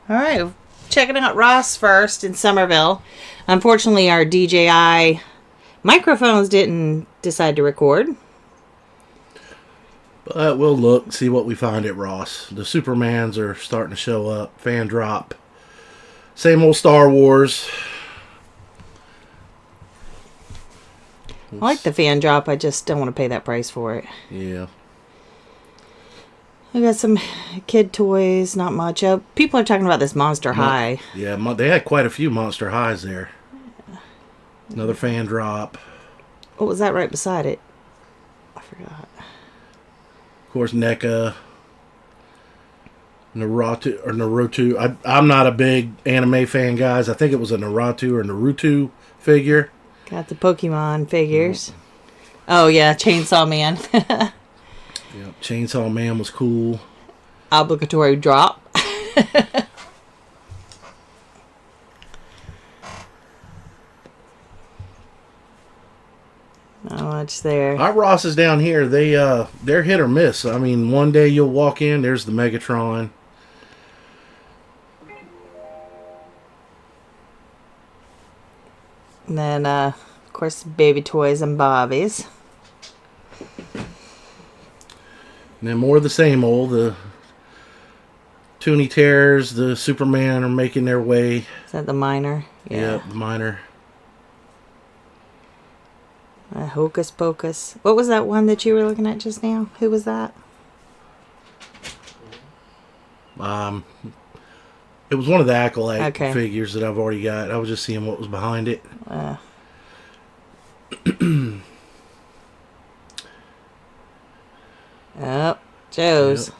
All right, checking out Ross first in Somerville. Unfortunately, our DJI microphones didn't decide to record. But we'll look, see what we find at Ross. The Supermans are starting to show up. Fan drop. Same old Star Wars. I like the fan drop. I just don't want to pay that price for it. Yeah. I got some kid toys, not much. People are talking about this Monster High. Yeah, they had quite a few Monster Highs there. Another fan drop. What was that right beside it? I forgot. Of course, NECA. Naruto. I'm not a big anime fan, guys. I think it was a Naruto figure. Got the Pokemon figures. Oh, yeah, Chainsaw Man. Yep, Chainsaw Man was cool. Obligatory drop. Not much there. Our Rosses down here, they're hit or miss. I mean, one day you'll walk in, there's the Megatron. And then, of course, baby toys and bobbies. And then more of the same old. The Toonie Terrors, the Superman are making their way. Is that the Miner? Yeah, the Miner. Hocus Pocus. What was that one that you were looking at just now? Who was that? It was one of the Acolyte figures that I've already got. I was just seeing what was behind it. Oh, Joe's. Yep.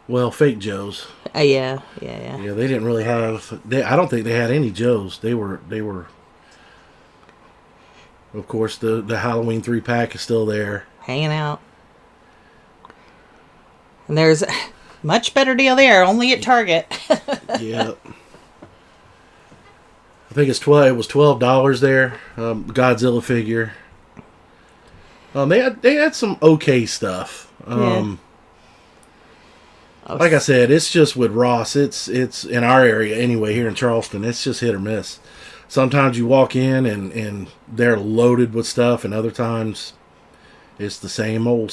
Well, fake Joe's. Yeah, they didn't really have. I don't think they had any Joe's. They were. Of course, the Halloween 3-pack is still there, hanging out. And there's a much better deal there, only at Target. Yeah. I think it was $12 there. Godzilla figure. They had some okay stuff. Like I said, it's just with Ross. It's in our area anyway. Here in Charleston, it's just hit or miss. Sometimes you walk in and they're loaded with stuff, and other times it's the same old.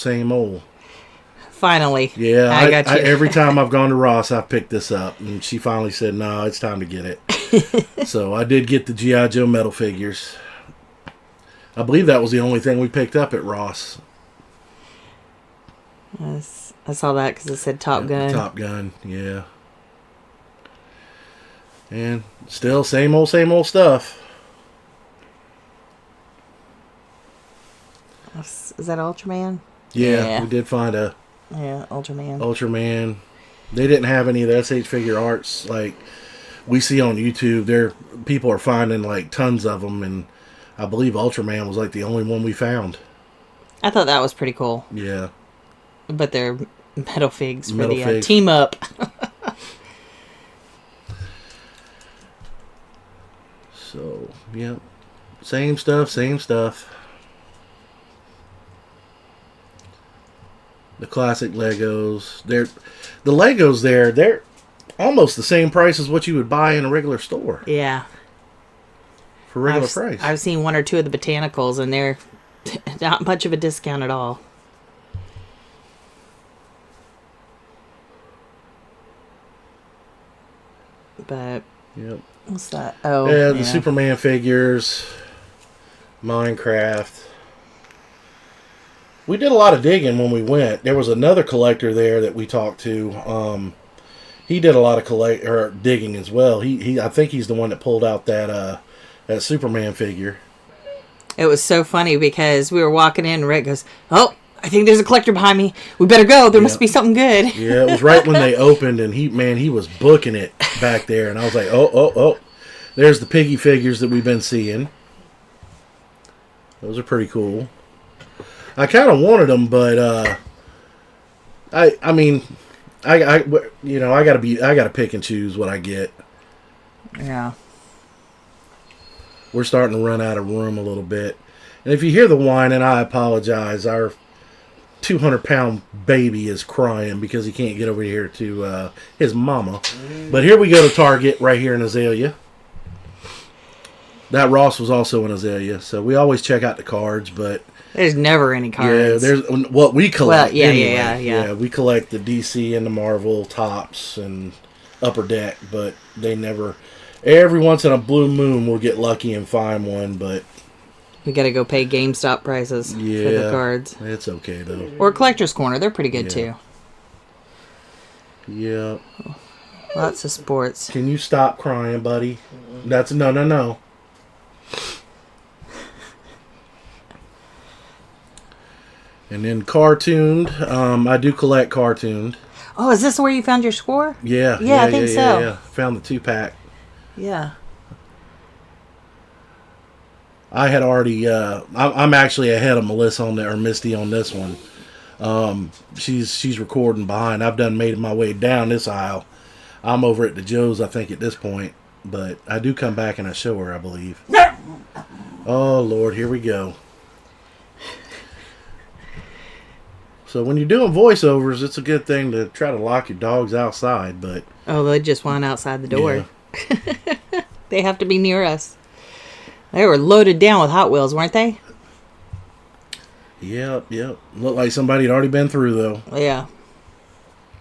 Finally. Yeah, I got you. Every time I've gone to Ross, I've picked this up, and she finally said, "No, it's time to get it." So I did get the G.I. Joe metal figures. I believe that was the only thing we picked up at Ross. Yes, I saw that because it said Top Gun. Top Gun, yeah. And still same old stuff. Is that Ultraman? Yeah, we did find a... Yeah, Ultraman. Ultraman. They didn't have any of the SH figure arts like we see on YouTube. People are finding like tons of them, and I believe Ultraman was like the only one we found. I thought that was pretty cool. Yeah. But they're metal figs for the team up. So, yeah. Same stuff. The classic Legos. The Legos they're almost the same price as what you would buy in a regular store. Yeah. For regular price. I've seen one or two of the botanicals, and they're not much of a discount at all. But yep. What's that? Oh, yeah, the Superman figures, Minecraft. We did a lot of digging when we went. There was another collector there that we talked to. He did a lot of digging as well. I think he's the one that pulled out that Superman figure. It was so funny because we were walking in, and Rick goes, "Oh, I think there's a collector behind me. We better go. There must be something good." Yeah, it was right when they opened, and he was booking it back there, and I was like, oh, there's the piggy figures that we've been seeing. Those are pretty cool. I kind of wanted them, but I gotta pick and choose what I get. Yeah. We're starting to run out of room a little bit, and if you hear the whining, I apologize. 200-pound baby is crying because he can't get over here to his mama. But here we go to Target right here in Azalea. That Ross was also in Azalea, so we always check out the cards, but there's never any cards. Yeah, there's what we collect. Well, yeah. We collect the DC and the Marvel tops and Upper Deck, but they never. Every once in a blue moon, we'll get lucky and find one, but we gotta go pay GameStop prices for the cards. It's okay though. Or Collector's Corner, they're pretty good too. Yeah. Lots of sports. Can you stop crying, buddy? That's no. And then cartooned, I do collect cartooned. Oh, is this where you found your score? Yeah, I think so. Yeah. Found the 2-pack. Yeah. I had already. I'm actually ahead of Melissa on that, or Misty on this one. She's recording behind. I've done made my way down this aisle. I'm over at the Joe's, I think, at this point. But I do come back and I show her, I believe. Oh Lord, here we go. So when you're doing voiceovers, it's a good thing to try to lock your dogs outside, but... Oh, they just want outside the door. Yeah. They have to be near us. They were loaded down with Hot Wheels, weren't they? Yep. Looked like somebody had already been through, though. Yeah.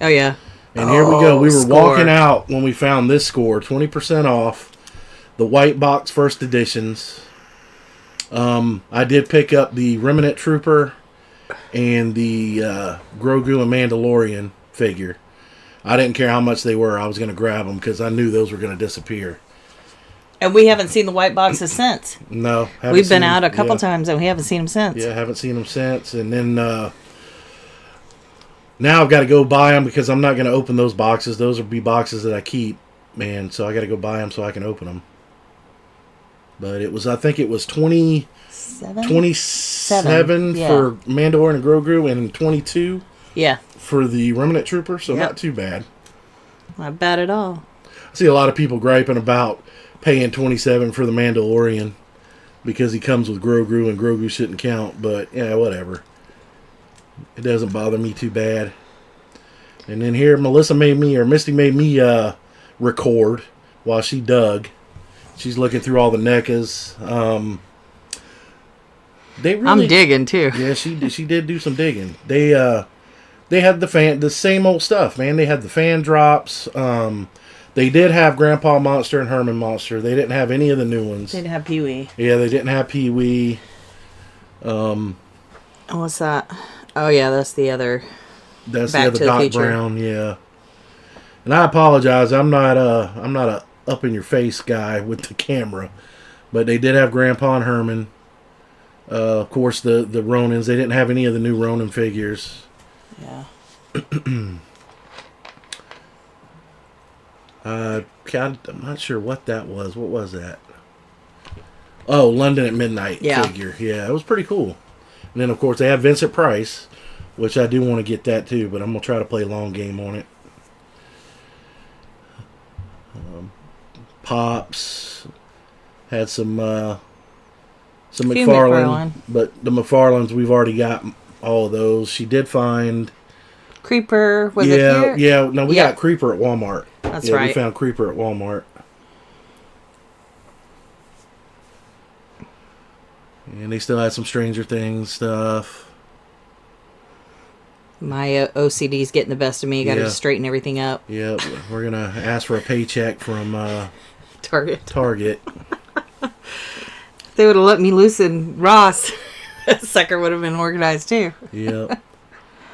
Oh, yeah. And here we go. We were walking out when we found this score. 20% off. The white box first editions. I did pick up the Remnant Trooper and the Grogu and Mandalorian figure. I didn't care how much they were. I was going to grab them because I knew those were going to disappear. And we haven't seen the white boxes since. No. We've been out a couple times and we haven't seen them since. Yeah, haven't seen them since. And then now I've got to go buy them because I'm not going to open those boxes. Those will be boxes that I keep. Man, so I got to go buy them so I can open them. But I think it was 27 for Mando and Grogu, and 22 for the Remnant Trooper, so not too bad. Not bad at all. I see a lot of people griping about paying 27 for the Mandalorian because he comes with Grogu and Grogu shouldn't count, but yeah, whatever. It doesn't bother me too bad. And then here, Misty made me record while she dug. She's looking through all the NECAs. I'm digging too. Yeah, she did do some digging. They had the same old stuff, man. They had the fan drops. They did have Grandpa Monster and Herman Monster. They didn't have any of the new ones. They didn't have Pee-wee. Yeah, they didn't have Pee-wee. What's that? Oh yeah, that's the other. That's the other Doc Brown. Yeah. And I apologize. I'm not a up in your face guy with the camera, but they did have Grandpa and Herman. Of course, the Ronins. They didn't have any of the new Ronin figures. Yeah. I'm not sure what that was. What was that? Oh, London at Midnight figure. Yeah, it was pretty cool. And then, of course, they have Vincent Price, which I do want to get that too, but I'm going to try to play long game on it. Pops had some McFarlane, but the McFarlanes, we've already got all of those. She did find Creeper. Was it here? Yeah. No, we got Creeper at Walmart. That's right. We found Creeper at Walmart. And they still had some Stranger Things stuff. My OCD's getting the best of me. Got to straighten everything up. Yeah, we're going to ask for a paycheck from Target. They would have let me loose in Ross. That sucker would have been organized too. Yep.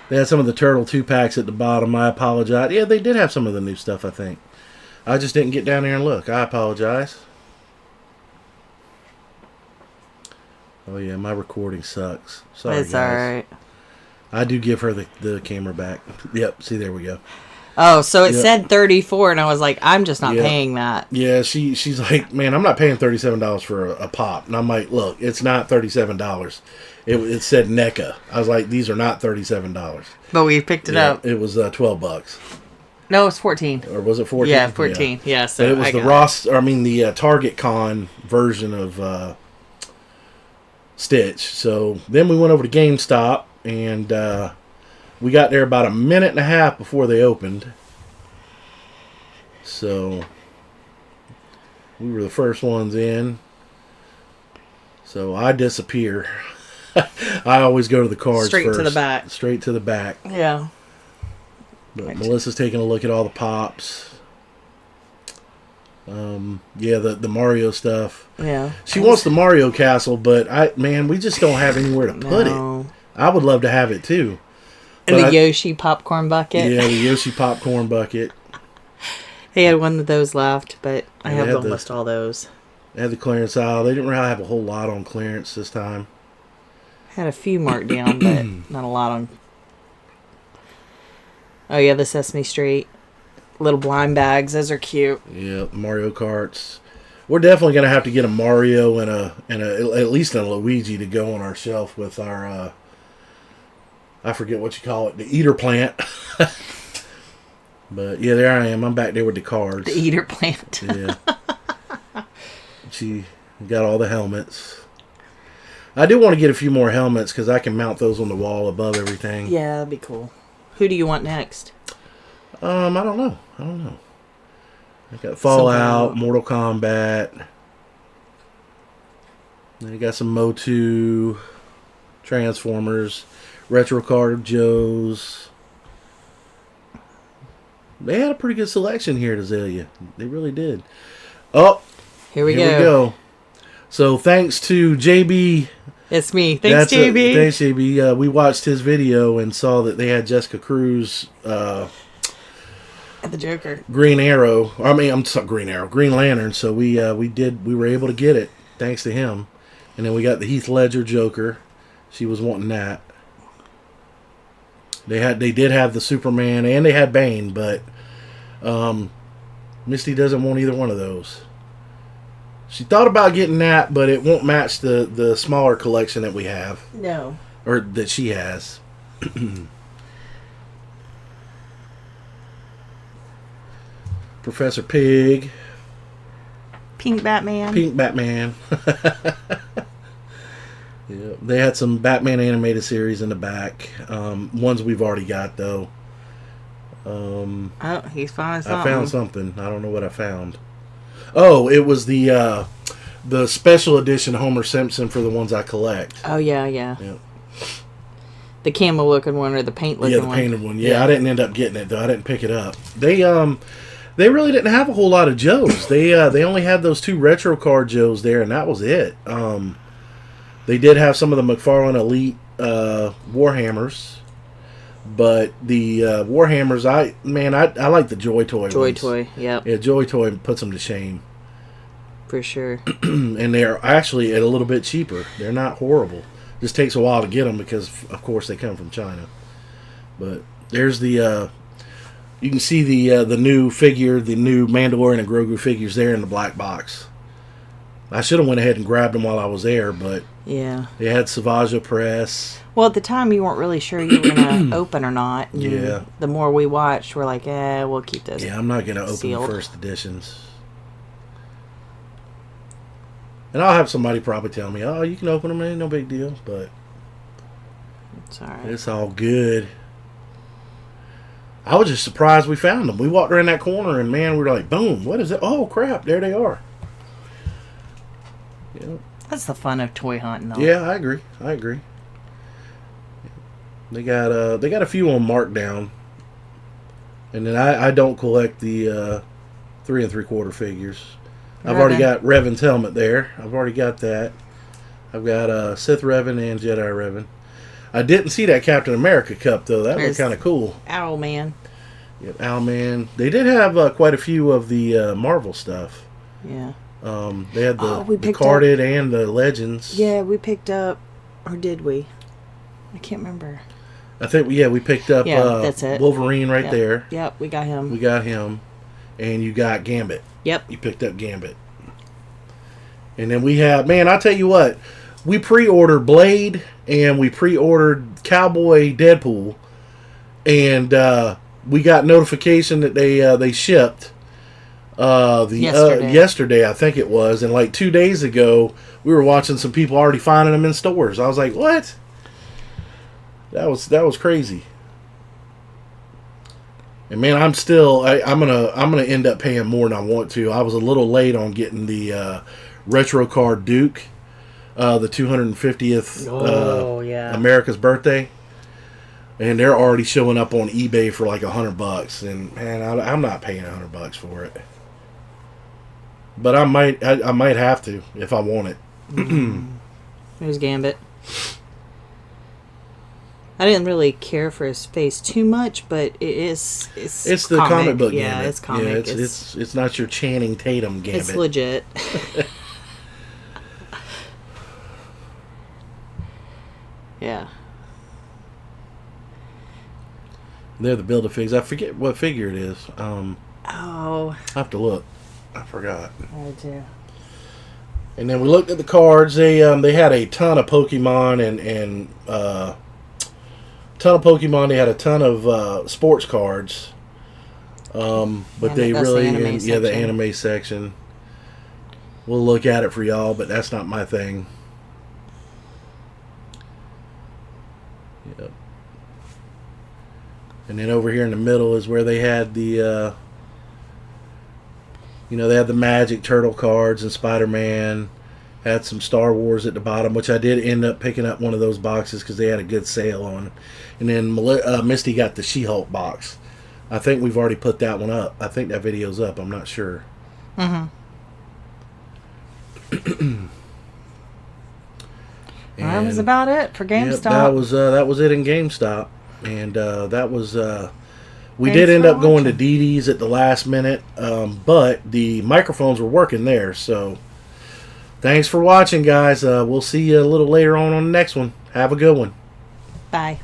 They had some of the Turtle 2-packs at the bottom. I apologize. Yeah, they did have some of the new stuff, I think. I just didn't get down there and look. I apologize. Oh, yeah, my recording sucks. Sorry, it's guys. alright. I do give her the camera back. Yep, see, there we go. Oh, so it said 34, and I was like, I'm just not paying that. Yeah, she's like, man, I'm not paying $37 for a pop. And I'm like, look, it's not $37. It said NECA. I was like, these are not $37. But we picked it up. It was $12. No, it was 14. Or was it 14? Yeah, 14. Yeah, so it was the Target Con version of Stitch. So then we went over to GameStop. and we got there about a minute and a half before they opened. So we were the first ones in. So I disappear. I always go to the cards Straight first. to the back. Straight to the back. Yeah. But Melissa's taking a look at all the pops. Yeah, the Mario stuff. Yeah. She wants the Mario castle, but we just don't have anywhere to put it. I would love to have it too. And the Yoshi popcorn bucket. Yeah, the Yoshi popcorn bucket. They had one of those left, but I have almost all those. They had the clearance aisle. They didn't really have a whole lot on clearance this time. Had a few marked down, but not a lot on. Oh yeah, the Sesame Street little blind bags. Those are cute. Yeah, Mario Karts. We're definitely gonna have to get a Mario and at least a Luigi to go on our shelf with our. I forget what you call it, the eater plant. But yeah, there I am. I'm back there with the cards. The eater plant. Yeah. She got all the helmets. I do want to get a few more helmets because I can mount those on the wall above everything. Yeah, that'd be cool. Who do you want next? I don't know. I got Fallout, Mortal Kombat. Then you got some Motu, Transformers, Retro Card Joes. They had a pretty good selection here at Azalea. They really did. Oh, here we go. So thanks to JB. It's me. Thanks, JB. Thanks, JB. We watched his video and saw that they had Jessica Cruz. The Joker. Green Arrow. I'm sorry, Green Arrow. Green Lantern. So we were able to get it thanks to him. And then we got the Heath Ledger Joker. She was wanting that. They did have the Superman and they had Bane, but Misty doesn't want either one of those. She thought about getting that, but it won't match the smaller collection that we have. No. Or that she has. Professor Pig. Pink Batman. Yeah, they had some Batman animated series in the back. Ones we've already got, though. Oh, he's found something. I found something. I don't know what I found. Oh, it was the special edition Homer Simpson for the ones I collect. Oh, yeah. Yep. The camel looking one or the paint looking one? Yeah, the painted one. Yeah, I didn't end up getting it, though. I didn't pick it up. They really didn't have a whole lot of Joes. They only had those 2 retro card Joes there, and that was it. They did have some of the McFarlane Elite Warhammers, but the Warhammers, I like the Joy Toy ones. Joy Toy, yep. Yeah, Joy Toy puts them to shame. For sure. And they're actually a little bit cheaper. They're not horrible. Just takes a while to get them because, of course, they come from China. But there's the... you can see the new figure, the new Mandalorian and Grogu figures there in the black box. I should have went ahead and grabbed them while I was there, but yeah, they had Savaja Press. Well, at the time you weren't really sure you were going to open or not. And yeah. The more we watched, we're like, we'll keep this. Yeah, I'm not going to open sealed. the first editions. And I'll have somebody probably tell me, oh, you can open them, ain't no big deal, but it's all right. It's all good. I was just surprised we found them. We walked around that corner and, man, we were like, boom, what is it? Oh, crap, there they are. Yeah. That's the fun of toy hunting, though. Yeah, I agree. They got a few on markdown, and then I don't collect the 3 3/4 figures. I've already got Revan's helmet there. I've already got that. I've got Sith Revan and Jedi Revan. I didn't see that Captain America cup though. That looked kind of cool. Owlman. Yep, Owlman. They did have quite a few of the Marvel stuff. Yeah. They had the carded and the Legends. Yeah, we picked up, or did we? I can't remember. I think we picked up that's it. Wolverine right there. Yep, we got him. And you got Gambit. Yep. You picked up Gambit. And then we have, man, I'll tell you what, we pre-ordered Blade and we pre-ordered Cowboy Deadpool, and we got notification that they shipped yesterday, I think it was, and like 2 days ago we were watching some people already finding them in stores. I was like, what? That was crazy. And man, I'm gonna end up paying more than I want to. I was a little late on getting the retro car Duke, the 250th America's birthday, and they're already showing up on eBay for like $100. And man, I'm not paying $100 for it. But I might have to if I want it. There's Gambit. I didn't really care for his face too much, but it's the comic book yeah, Gambit. It's comic. Yeah, it's not your Channing Tatum Gambit. It's legit. Yeah. They're the Build-A-Figs. I forget what figure it is. I have to look. I forgot. I do. And then we looked at the cards. They had a ton of Pokemon and ton of Pokemon. They had a ton of sports cards. But they really the anime section. We'll look at it for y'all, but that's not my thing. Yep. And then over here in the middle is where they had the they had the Magic Turtle cards and Spider-Man. Had some Star Wars at the bottom, which I did end up picking up one of those boxes because they had a good sale on. And then Misty got the She-Hulk box. I think we've already put that one up. I think that video's up. I'm not sure. Mm-hmm. That was about it for GameStop. Yep, that was it in GameStop. And that was... we did end up going to DD's at the last minute, but the microphones were working there. So, thanks for watching, guys. We'll see you a little later on the next one. Have a good one. Bye.